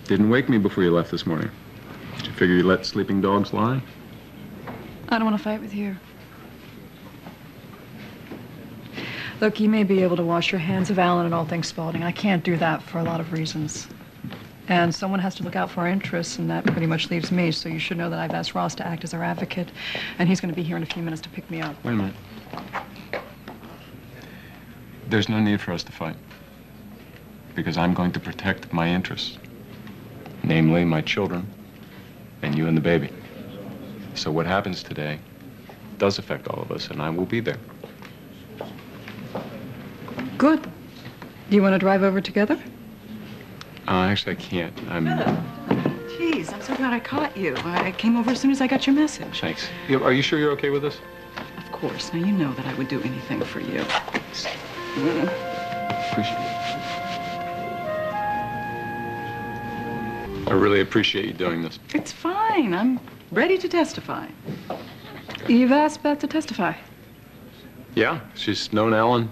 Didn't wake me before you left this morning. Did you figure you let sleeping dogs lie? I don't want to fight with you. Look, you may be able to wash your hands of Alan and all things Spaulding. I can't do that for a lot of reasons. And someone has to look out for our interests, and that pretty much leaves me. So you should know that I've asked Ross to act as our advocate, and he's going to be here in a few minutes to pick me up. Wait a minute. There's no need for us to fight. Because I'm going to protect my interests. Namely, my children, and you and the baby. So what happens today does affect all of us, and I will be there. Good. Do you want to drive over together? Actually, I can't. Jeez, I'm so glad I caught you. I came over as soon as I got your message. Thanks. Are you sure you're okay with this? Of course. Now, you know that I would do anything for you. Appreciate it. I really appreciate you doing this. It's fine. I'm ready to testify. You've asked Beth to testify. Yeah, she's known Alan,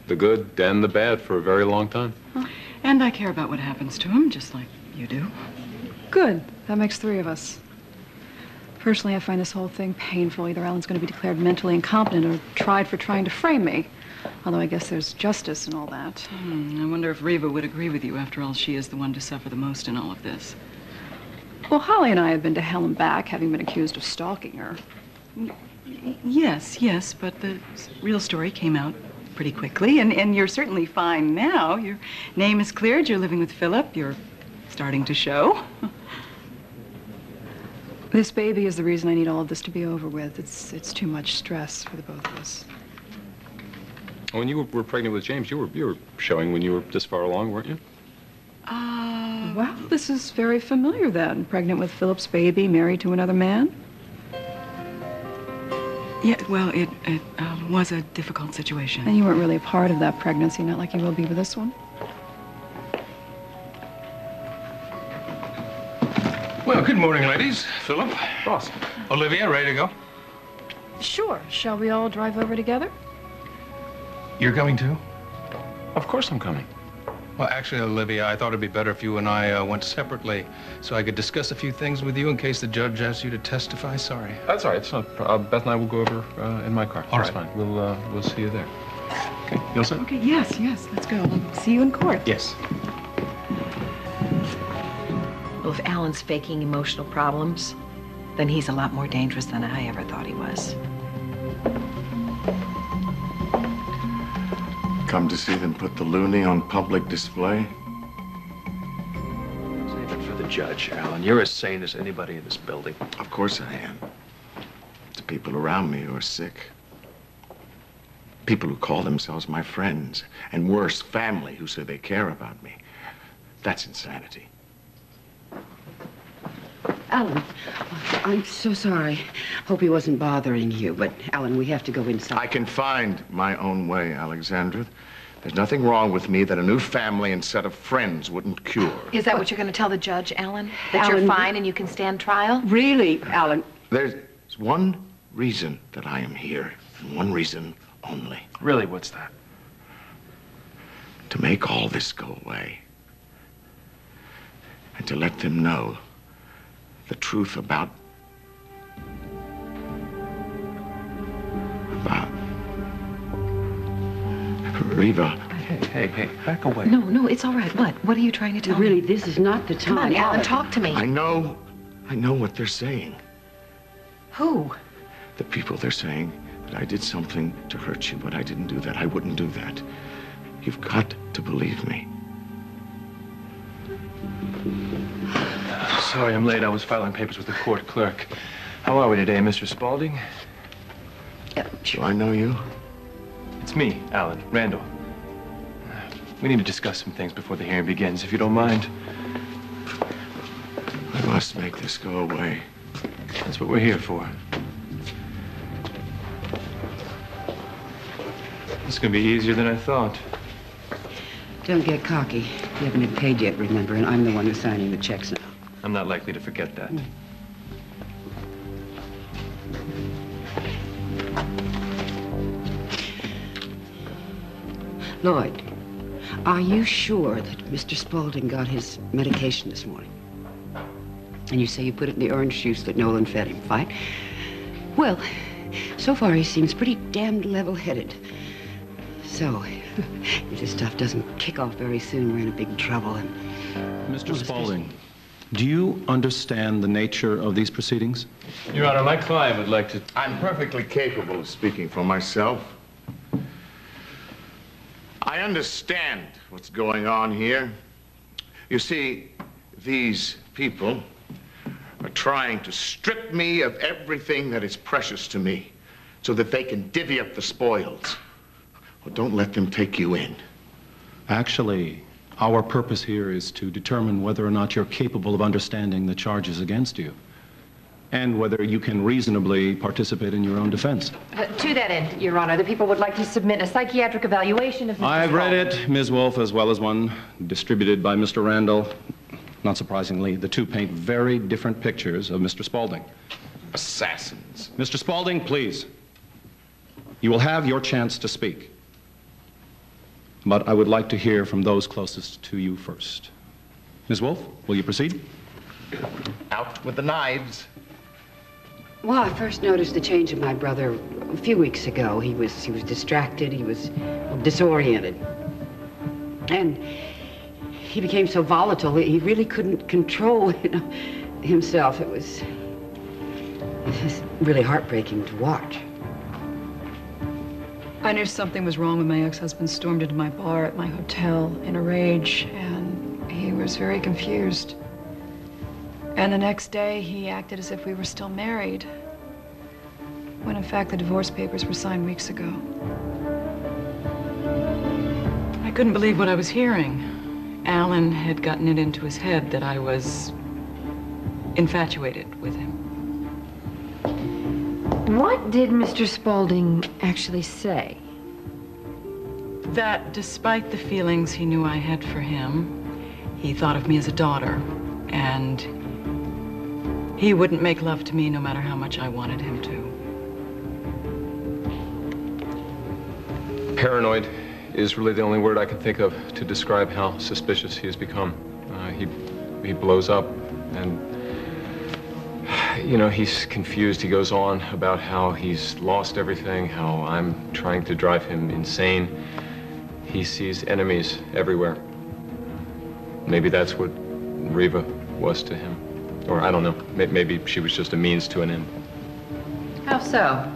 the good and the bad, for a very long time. Huh. And I care about what happens to him, just like you do. Good. That makes three of us. Personally, I find this whole thing painful. Either Alan's going to be declared mentally incompetent or tried for trying to frame me. Although I guess there's justice and all that. I wonder if Reva would agree with you. After all, she is the one to suffer the most in all of this. Well, Holly and I have been to hell and back, having been accused of stalking her. Yes, but the real story came out pretty quickly, and you're certainly fine now. Your name is cleared, you're living with Philip, you're starting to show. This baby is the reason I need all of this to be over with. It's too much stress for the both of us. When you were pregnant with James, you were showing when you were this far along, weren't you? Well, this is very familiar then. Pregnant with Philip's baby, married to another man. Yeah, well, it was a difficult situation. And you weren't really a part of that pregnancy, not like you will be with this one. Well, good morning, ladies. Philip. Ross. Olivia, ready to go? Sure. Shall we all drive over together? You're coming too? Of course I'm coming. Well, actually, Olivia, I thought it'd be better if you and I went separately so I could discuss a few things with you in case the judge asks you to testify. Sorry. That's all right. It's not, Beth and I will go over in my car. All That's right. fine. We'll see you there. Okay. You all set? Okay, yes, let's go. I'll see you in court. Yes. Well, if Alan's faking emotional problems, then he's a lot more dangerous than I ever thought he was. Come to see them put the loony on public display? Save it for the judge, Alan. You're as sane as anybody in this building. Of course I am. It's people around me who are sick. People who call themselves my friends, and worse, family who say they care about me. That's insanity. Alan, I'm so sorry. Hope he wasn't bothering you, but Alan, we have to go inside. I can find my own way, Alexandra. There's nothing wrong with me that a new family and set of friends wouldn't cure. Is that what you're going to tell the judge, Alan? That Alan, you're fine and you can stand trial? Really, Alan? There's one reason that I am here, and one reason only. Really, what's that? To make all this go away. And to let them know the truth about Reva. Hey, back away. No, it's all right. What are you trying to tell Really, me? this is not the time. Come on, Alan, talk to me. I know what they're saying. Who? The people, they're saying that I did something to hurt you, but I didn't do that. I wouldn't do that. You've got to believe me. Sorry I'm late. I was filing papers with the court clerk. How are we today, Mr. Spaulding? Do I know you? It's me, Alan Randall. We need to discuss some things before the hearing begins, if you don't mind. I must make this go away. That's what we're here for. This is going to be easier than I thought. Don't get cocky. You haven't been paid yet, remember, and I'm the one who's signing the checks now. I'm not likely to forget that. Lloyd, are you sure that Mr. Spaulding got his medication this morning? And you say you put it in the orange juice that Nolan fed him. Fine. Well, so far he seems pretty damned level-headed. So, if this stuff doesn't kick off very soon, we're in a big trouble. And Mr. Spaulding, do you understand the nature of these proceedings? Your Honor, my client would like to... I'm perfectly capable of speaking for myself. I understand what's going on here. You see, these people are trying to strip me of everything that is precious to me so that they can divvy up the spoils. Well, don't let them take you in. Actually, our purpose here is to determine whether or not you're capable of understanding the charges against you, and whether you can reasonably participate in your own defense. To that end, Your Honor, the people would like to submit a psychiatric evaluation of Mr. I've read Spaulding. it, Ms. Wolfe, as well as one distributed by Mr. Randall. Not surprisingly, the two paint very different pictures of Mr. Spaulding. Assassins. Mr. Spaulding, please. You will have your chance to speak. But I would like to hear from those closest to you first. Ms. Wolfe, will you proceed? Out with the knives. well, I first noticed the change in my brother a few weeks ago. He was distracted. He was disoriented. And he became so volatile, he really couldn't control himself. It was really heartbreaking to watch. I knew something was wrong when my ex-husband stormed into my bar at my hotel in a rage, and he was very confused. And the next day, he acted as if we were still married, when in fact the divorce papers were signed weeks ago. I couldn't believe what I was hearing. Alan had gotten it into his head that I was infatuated with him. What did Mr. Spaulding actually say? That despite the feelings he knew I had for him, he thought of me as a daughter, and he wouldn't make love to me no matter how much I wanted him to. Paranoid is really the only word I can think of to describe how suspicious he has become. He blows up, and you know, he's confused. He goes on about how he's lost everything, how I'm trying to drive him insane. He sees enemies everywhere. Maybe that's what Reva was to him. Or I don't know, maybe she was just a means to an end. How so?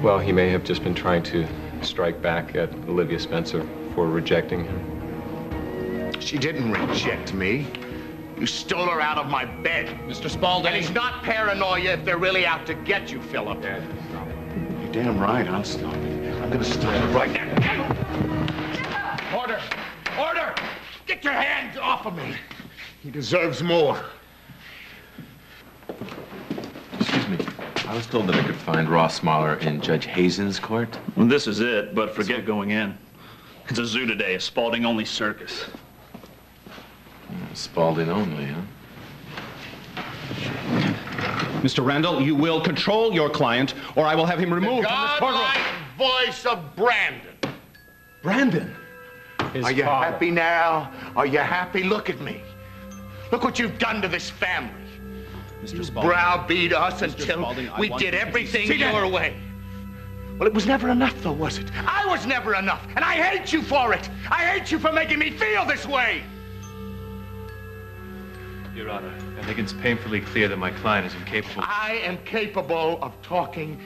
Well, he may have just been trying to strike back at Olivia Spencer for rejecting him. She didn't reject me. You stole her out of my bed. Mr. Spaulding. And he's not paranoia if they're really out to get you, Philip. Dad, stop it. You're damn right, I'll stop it. I'm gonna stop it right now. Order! Order! Get your hands off of me. He deserves more. Excuse me. I was told that I could find Ross Mahler in Judge Hazen's court. Well, this is it, but forget going in. It's a zoo today, a Spaulding-only circus. Spaulding only, huh? Mr. Randall, you will control your client, or I will have him removed from this courtroom. Godlike voice of Brandon. Brandon? Are you happy now? Are you happy? Look at me. Look what you've done to this family. Mr. Spaulding. Browbeat us until Spaulding, we did everything your way. Well, it was never enough, though, was it? I was never enough, and I hate you for it. I hate you for making me feel this way. Your Honor, I think it's painfully clear that my client is incapable. I am capable of talking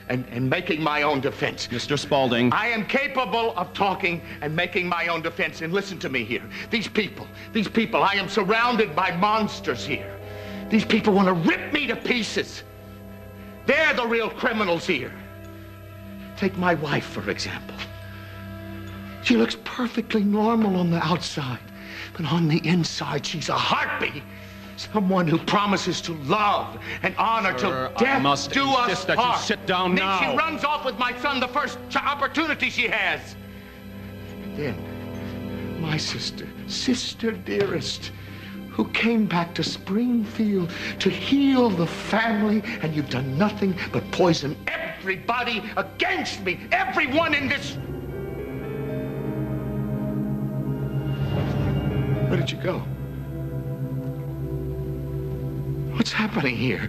and making my own defense. Mr. Spaulding. I am capable of talking and making my own defense. And listen to me here. These people, I am surrounded by monsters here. These people want to rip me to pieces. They're the real criminals here. Take my wife, for example. She looks perfectly normal on the outside, but on the inside, she's a harpy. Someone who promises to love and honor Sir, till death I must do us insist that you part. sit down And then now. she runs off with my son the first opportunity she has. And then my sister dearest, who came back to Springfield to heal the family, and you've done nothing but poison everybody against me, everyone in this. Where did you go? What's happening here?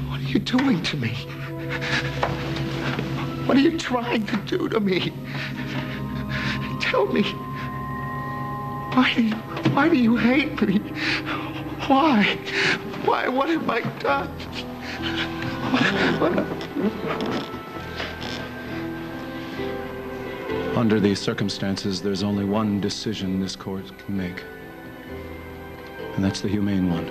What are you doing to me? What are you trying to do to me? Tell me. Why do you hate me? Why? Why? What have I done? What? Under these circumstances, there's only one decision this court can make. And that's the humane one.